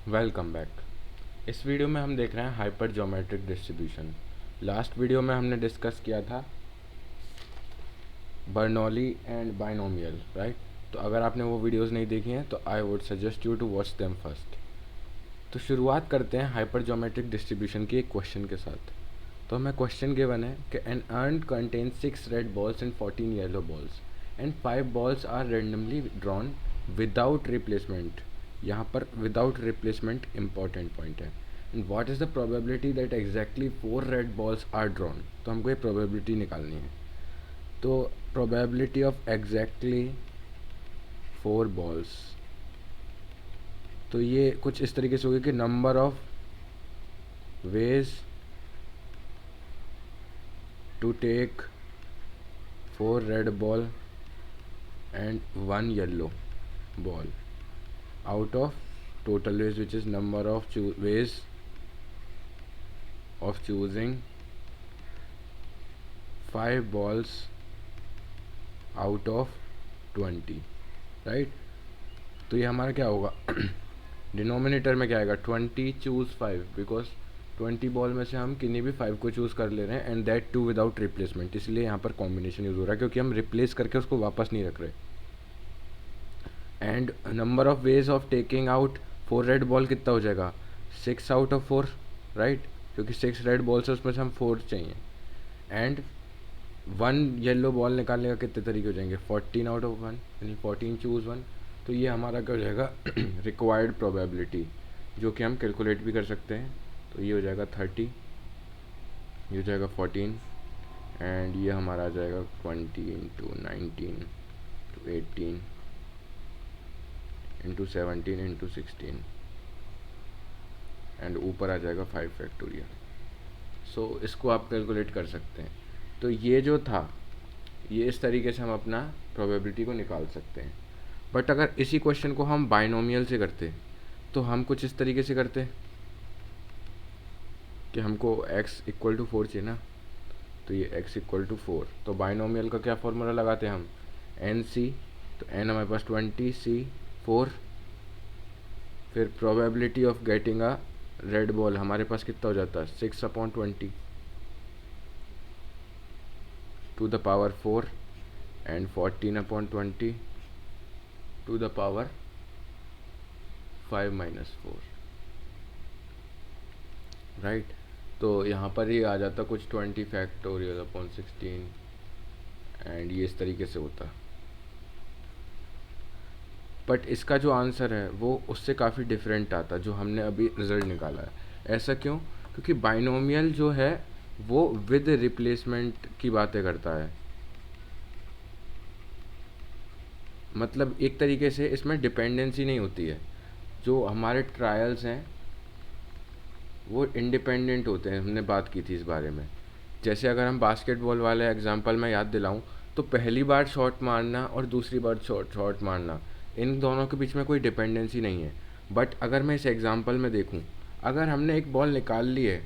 Welcome back. इस video में हम देख रहे हैं hyper geometric distribution. Last video में हमने डिस्कस किया था बर्नौली एंड बाइनोमियल, राइट। तो अगर आपने वो वीडियोस नहीं देखी हैं तो I would suggest you to watch them first. तो शुरुआत करते हैं हाइपर ज्योमेट्रिक डिस्ट्रीब्यूशन की एक क्वेश्चन के साथ। तो हमें क्वेश्चन गिवन है कि an urn contains 6 red balls and 14 yellow balls and 5 balls are randomly drawn without replacement. यहाँ पर विदाउट रिप्लेसमेंट इंपॉर्टेंट पॉइंट है। And what is the probability that exactly 4 red balls are drawn. तो हमको ये probability निकालनी है। तो probability of exactly 4 balls, तो ये कुछ इस तरीके से होगी कि number of ways to take 4 red ball and 1 yellow ball out of total ways, which is number of ways of choosing 5 balls out of 20, right। तो ये हमारा क्या होगा डिनोमिनेटर में क्या आएगा 20 चूज़ 5, बिकॉज 20 बॉल में से हम किन्हीं भी 5 को चूज़ कर ले रहे हैं and that too without replacement, इसलिए यहाँ पर कॉम्बिनेशन यूज़ हो रहा है क्योंकि हम रिप्लेस करके उसको वापस नहीं रख रहे। And number of ways of taking out 4 red ball कितना हो जाएगा 6 आउट ऑफ 4, राइट, क्योंकि 6 रेड बॉल्स है उसमें से हम 4 चाहिए। एंड 1 येलो बॉल निकालने का कितने तरीके हो जाएंगे 14 आउट ऑफ 1, यानी 14 चूज़ 1। तो ये हमारा क्या हो जाएगा रिक्वायर्ड प्रोबेबिलिटी, जो कि हम कैलकुलेट भी कर सकते हैं। तो ये हो जाएगा 30, ये हो जाएगा 14, एंड ये हमारा आ जाएगा 20 into 19 into 18 into 17 into 16, and ऊपर आ जाएगा 5 फैक्टोरियल। सो इसको आप कैलकुलेट कर सकते हैं। तो ये जो था, ये इस तरीके से हम अपना प्रोबेबिलिटी को निकाल सकते हैं। बट अगर इसी क्वेश्चन को हम बाइनोमियल से करते तो हम कुछ इस तरीके से करते कि हमको x इक्वल टू 4 चाहिए ना, तो ये x इक्वल टू 4। तो बाइनोमियल का क्या फॉर्मूला लगाते हैं हम NC, तो n हमारे पास 20, C 4, फिर probability of getting a red ball हमारे पास कितना हो जाता है 6/20 to the power 4 and 14/20 to the power 5-4, right. तो यहाँ पर ये आ जाता कुछ 20 फैक्टोरियल अपॉन 16, एंड ये इस तरीके से होता। बट इसका जो आंसर है वो उससे काफ़ी डिफरेंट आता जो हमने अभी रिजल्ट निकाला है। ऐसा क्यों? क्योंकि बाइनोमियल जो है वो विद रिप्लेसमेंट की बातें करता है। मतलब एक तरीके से इसमें डिपेंडेंसी नहीं होती है। जो हमारे ट्रायल्स हैं वो इंडिपेंडेंट होते हैं, हमने बात की थी इस बारे में। जैसे अगर हम बास्केटबॉल वाले एग्जांपल में याद दिलाऊं, तो पहली बार शॉट मारना और दूसरी बार शॉट मारना, इन दोनों के बीच में कोई डिपेंडेंसी नहीं है। बट अगर मैं इस एग्जांपल में देखूं, अगर हमने एक बॉल निकाल ली है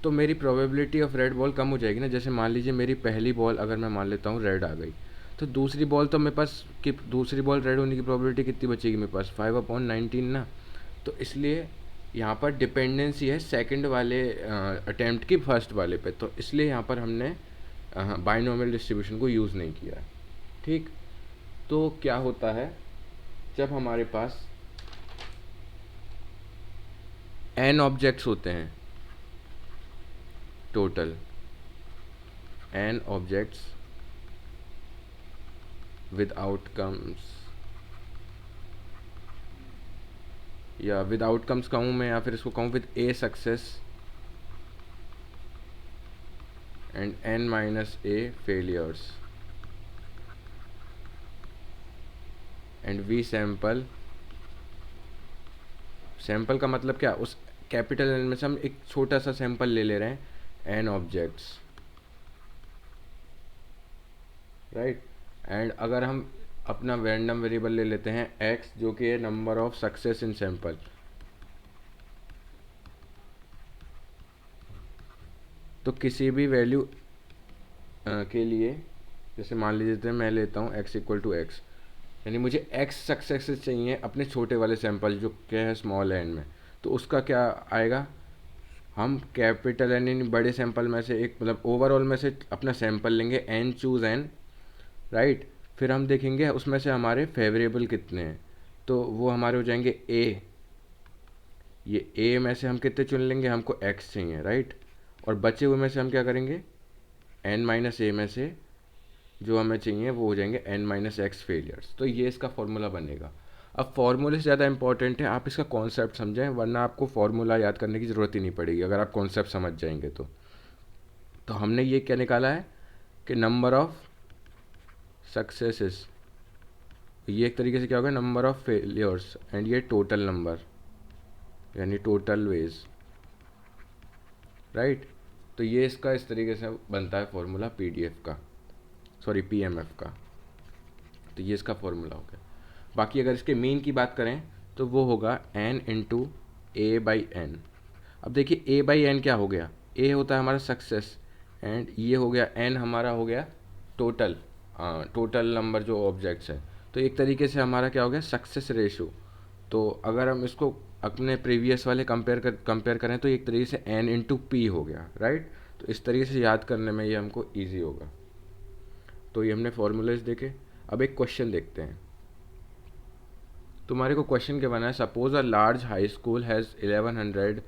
तो मेरी प्रोबेबिलिटी ऑफ रेड बॉल कम हो जाएगी ना। जैसे मान लीजिए मेरी पहली बॉल अगर मैं मान लेता हूँ रेड आ गई, तो दूसरी बॉल तो मेरे पास कि दूसरी बॉल रेड होने की प्रोबेबिलिटी कितनी बचेगी मेरे पास 5/19 ना। तो इसलिए यहाँ पर डिपेंडेंसी है सेकंड वाले अटेम्प्ट की फर्स्ट वाले पे, तो इसलिए यहाँ पर हमने बाइनोमियल डिस्ट्रीब्यूशन को यूज़ नहीं किया। ठीक, तो क्या होता है जब हमारे पास n ऑब्जेक्ट्स होते हैं, total n objects with outcomes, या विद आउटकम्स कहूँ मैं, या फिर इसको कहूँ with a success and n-a failures, and we sample, sample का मतलब क्या, उस कैपिटल एन में से हम एक छोटा सा सैम्पल ले ले रहे हैं n ऑब्जेक्ट्स, राइट। एंड अगर हम अपना रैंडम वेरिएबल ले लेते हैं x, जो कि है number of success in sample, तो किसी भी वैल्यू के लिए, जैसे मान लीजिए मैं लेता हूँ x इक्वल टू एक्स, यानी मुझे x सक्सेसेस चाहिए अपने छोटे वाले सैंपल जो क्या है स्मॉल एन में। तो उसका क्या आएगा, हम कैपिटल एन इन बड़े सैंपल में से एक मतलब ओवरऑल में से अपना सैंपल लेंगे एन चूज़ एन, राइट। फिर हम देखेंगे उसमें से हमारे फेवरेबल कितने हैं, तो वो हमारे हो जाएंगे ए। ये ए में से हम कितने चुन लेंगे, हमको एक्स चाहिए, राइट। और बचे हुए में से हम क्या करेंगे, एन माइनस ए में से जो हमें चाहिए वो हो जाएंगे एन माइनस एक्स फेलियर्स। तो ये इसका फॉर्मूला बनेगा। अब फॉर्मूले से ज़्यादा इंपॉर्टेंट है आप इसका कॉन्सेप्ट समझें, वरना आपको फॉर्मूला याद करने की ज़रूरत ही नहीं पड़ेगी अगर आप कॉन्सेप्ट समझ जाएंगे तो हमने ये क्या निकाला है कि नंबर ऑफ सक्सेसेस, ये एक तरीके से क्या होगा, नंबर ऑफ फेलियर्स, एंड ये टोटल नंबर यानी टोटल वेज, राइट। तो ये इसका इस तरीके से बनता है फॉर्मूला पीडीएफ का, सॉरी पीएमएफ का। तो ये इसका फॉर्मूला हो गया। बाकी अगर इसके मीन की बात करें तो वो होगा n into a by n. अब देखिए ए बाई एन क्या हो गया, ए होता है हमारा सक्सेस एंड ये हो गया एन हमारा हो गया टोटल, टोटल नंबर जो ऑब्जेक्ट्स है। तो एक तरीके से हमारा क्या हो गया, सक्सेस रेशो। तो अगर हम इसको अपने प्रीवियस वाले कंपेयर करें तो एक तरीके से एन इंटू पी हो गया, राइट। तो इस तरीके से याद करने में ये हमको ईजी होगा। तो ये हमने फॉर्मूलेज देखे। अब एक क्वेश्चन देखते हैं। तुम्हारे को क्वेश्चन क्या बना है, suppose a large high school has 1100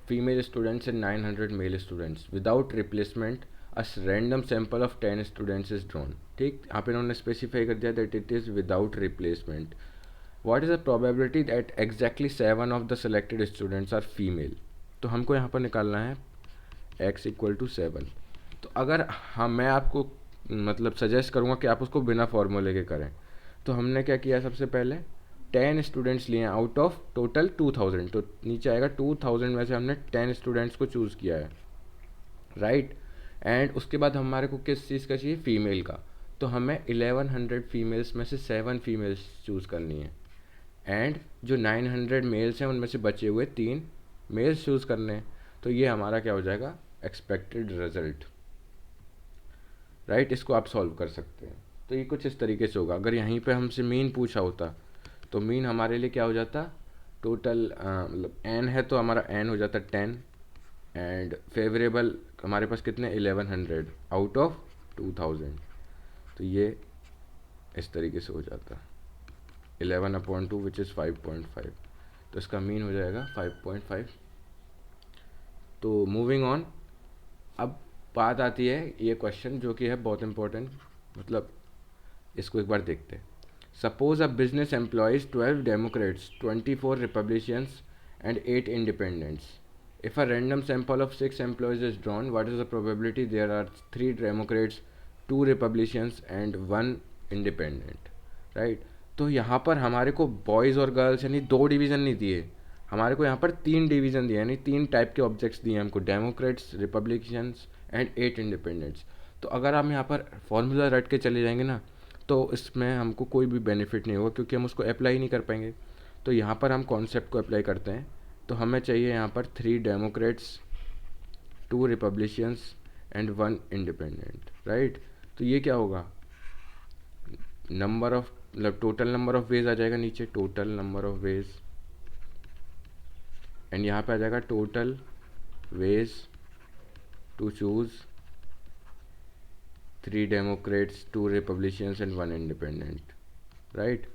female students and 900 male students without replacement a random sample of 10 students is drawn. ठीक, यहाँ पे इन्होंने स्पेसिफाई कर दिया that it is without replacement. What is the probability that exactly 7 of the selected students are female. तो हमको यहाँ पर निकालना है x इक्वल टू 7। तो अगर हाँ मैं आपको मतलब सजेस्ट करूँगा कि आप उसको बिना फॉर्मूले के करें। तो हमने क्या किया, सबसे पहले 10 स्टूडेंट्स लिए आउट ऑफ टोटल 2000, तो नीचे आएगा 2000 में से हमने 10 स्टूडेंट्स को चूज़ किया है, राइट। एंड उसके बाद हमारे को किस चीज़ का चाहिए, फीमेल का। तो हमें 1100 फीमेल्स में से 7 फीमेल्स चूज़ करनी है एंड जो 900 मेल्स हैं उनमें से बचे हुए 3 मेल्स चूज़ करने हैं। तो ये हमारा क्या हो जाएगा, एक्सपेक्टेड रिजल्ट, राइट। इसको आप सॉल्व कर सकते हैं। तो ये कुछ इस तरीके से होगा। अगर यहीं पे हमसे मीन पूछा होता तो मीन हमारे लिए क्या हो जाता, टोटल मतलब एन है तो हमारा एन हो जाता 10 एंड फेवरेबल हमारे पास कितने 1100 आउट ऑफ 2000। तो ये इस तरीके से हो जाता 11/2 विच इज़ 5.5। तो इसका मीन हो जाएगा 5.5। तो मूविंग ऑन, अब बात आती है ये क्वेश्चन जो कि है बहुत इंपॉर्टेंट, मतलब इसको एक बार देखते हैं। Suppose a business employs 12 democrats 24 republicans and 8 independents. If a random sample of 6 employees is drawn, what is the probability there are 3 democrats 2 republicans and 1 independent, right. तो यहाँ पर हमारे को बॉयज़ और गर्ल्स यानी 2 डिवीज़न नहीं दिए, हमारे को यहाँ पर 3 डिवीज़न दिए, यानी 3 टाइप के ऑब्जेक्ट्स दिए हमको, डेमोक्रेट्स, रिपब्लिकन्स एंड 8 इंडिपेंडेंट्स। तो अगर हम यहाँ पर फॉर्मूला रट के चले जाएंगे ना तो इसमें हमको कोई भी बेनिफिट नहीं होगा क्योंकि हम उसको अप्लाई नहीं कर पाएंगे। तो यहाँ पर हम कॉन्सेप्ट को अप्लाई करते हैं। तो हमें चाहिए यहाँ पर 3 democrats 2 republicans and 1 independent, right. तो ये क्या होगा, नंबर ऑफ मतलब टोटल नंबर ऑफ वेज आ जाएगा नीचे, total number of ways, and यहाँ पे आ जाएगा total ways to choose 3 democrats 2 republicans and 1 independent, right.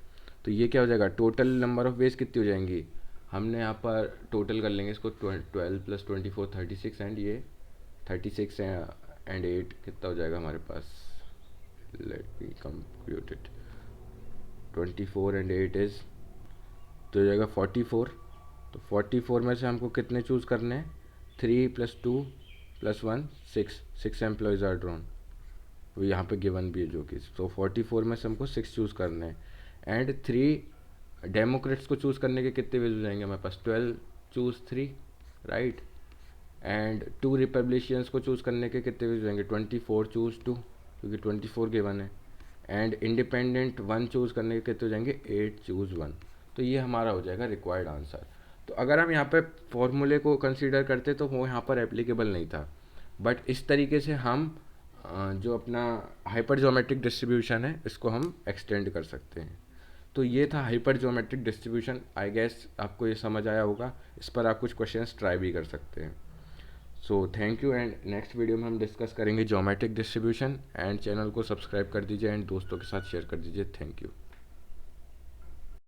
तो ये क्या हो जाएगा, टोटल नंबर ऑफ वेज कितनी हो जाएंगी, हमने यहाँ पर टोटल कर लेंगे इसको 12 + 24 36 एंड ये 36 एंड 8 कितना हो जाएगा हमारे पास, let me compute it, 24 and 8 is तो हो जाएगा 44। तो 44 में से हमको कितने चूज़ करने हैं, 3 + 2 + 1 6 एम्प्लॉयज़ आर ड्रॉन, वो यहाँ पे गिवन भी है जो कि, तो 44 में से हमको 6 चूज़ करने हैं एंड 3 डेमोक्रेट्स को चूज़ करने के कितने वेज हो जाएंगे हमारे पास, 12 चूज़ 3, राइट। एंड 2 रिपब्लिशियंस को चूज़ करने के कितने वेज हो जाएंगे, 24 चूज़ 2 क्योंकि 24 गिवन है, एंड इंडिपेंडेंट 1 चूज़ करने के कितने हो जाएंगे, 8 चूज़ 1। तो ये हमारा हो जाएगा रिक्वायर्ड आंसर। तो अगर हम यहाँ पे फॉर्मूले को कंसीडर करते तो वो यहाँ पर एप्लीकेबल नहीं था, बट इस तरीके से हम जो अपना हाइपर ज्योमेट्रिक डिस्ट्रीब्यूशन है इसको हम एक्सटेंड कर सकते हैं। तो ये था hypergeometric distribution. I guess आपको ये समझ आया होगा। इस पर आप कुछ क्वेश्चंस ट्राई भी कर सकते हैं। So thank you, and next video में हम डिस्कस करेंगे ज्योमेट्रिक डिस्ट्रीब्यूशन। एंड चैनल को सब्सक्राइब कर दीजिए एंड दोस्तों के साथ शेयर कर दीजिए। Thank you.